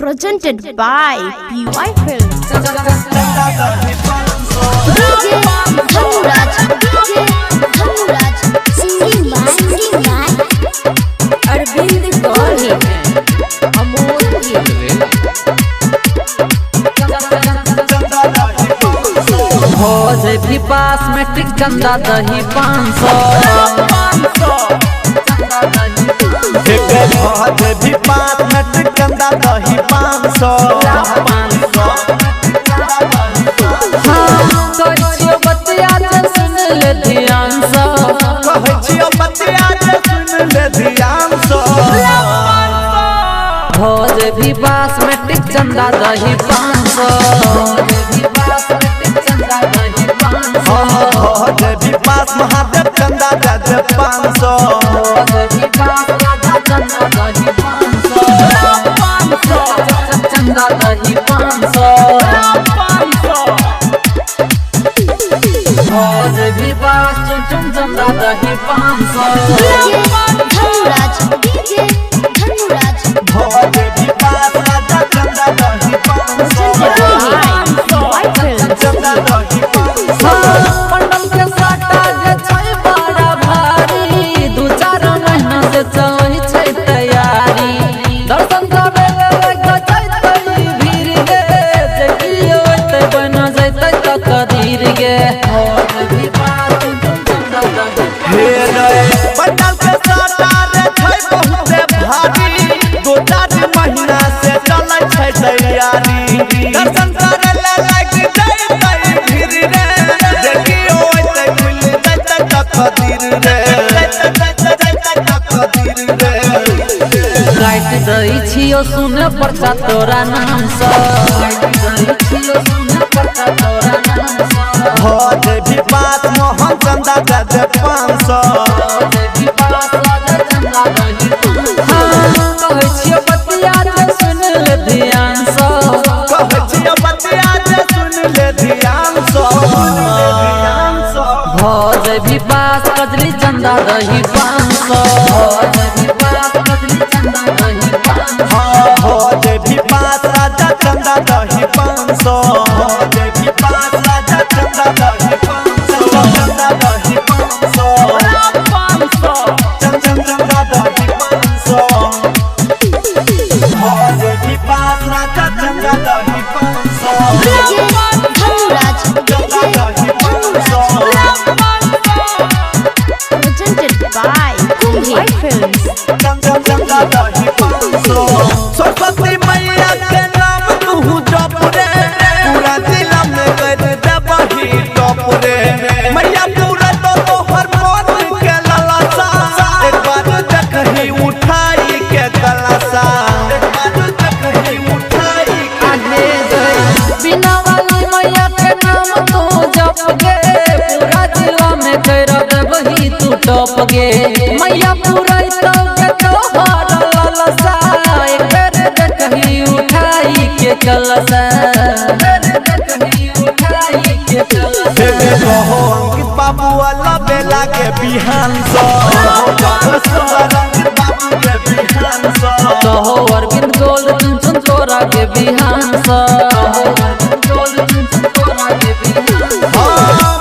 Presented by PY Films. DJ Dhanuraj, singing by Arvind Kohli, Amol भोज भी पास matric चंदा दही 500 भोज भी पास मैट्रिक चंदा दही 500 कहियो बतिया जे सुन ले ध्यान से कहियो बतिया जे सुन ले ध्यान से भोज भी पास मैट्रिक चंदा दही 500 भोज भी पास महादेव चंदा दे 500 चंदा दही 500 भोज भी पास चुन चंदा दही 500 भोज भी पास राजा चंदा दही 500 चंदा दही 500 पंडम के साटा जे छै बड़ा भारी 2-4 महीना से चलै छै तैयारी दर्शन करे लग जैतै भीड़ गे जे कियो एतै बन जैतै त कदीर गे भोज भी बात हे रे पंडल के साटा रे छै बहुते भारी 2-4 महीना से चलै छै तैयारी दर्शन करे लग जैतै भीड़ रे देखियो एतै खुल जैतै त कदीर रे गाइड दई छियो सुने परचा तोरा नाम से गाइड दई छियो सुने परचा तोरा नाम से भोज भी पास मोहन चंदा दे 500 भी पास राजा चंदा दही कहै छियो बतिया जे सुन ले ध्यान से कहियो बतिया जे सुन ले ध्यान से भोज भी पास कजली चंदा दही 500 भोज भी पास कजली चंदा दही 500 भोज भी पास राजा चंदा दही 500 भोज भी पास राजा चंदा दही 500 चंदा दही 500 चंदा दही 500 भोज भी पास राजा चंदा दही 500 चंदा दही 500 Presented by PY Films. चंदा दही 500 सरस्वती मैया के नाम तू जप रे पूरा जिला में कर दे बही टॉप रे मैया पूरा तो तोहर मन के ललसा एक बार देखही उठाई के कलसा एक बार देखही उठाई आगे गई बिना वाली मैया के नाम तू जप गे पूरा जिला में कर देबही तू टॉप गे मैया पूरा तो के तोहर ललसा एक बेर देखही उठाई के कलसा देखही उठाई के कलसा कहो अंकित बाबू वाला बेला के बिहान सो अंकित बाबू के बिहान सो कहो अरविंद गोल्ड चुन तोरा के बिहान से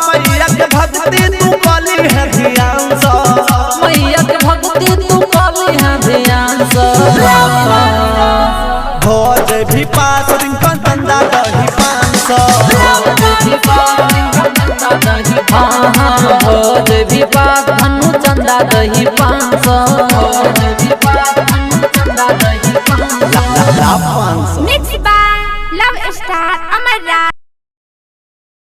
मैया के भक्ति तू कली है ध्यान से मैया के भक्ति तू कली है ध्यान से भोज भी पास रिंकन चंदा दही 500 भोज भी पास धनु चंदा दही 500 Mixed by Love Star Amar Raj.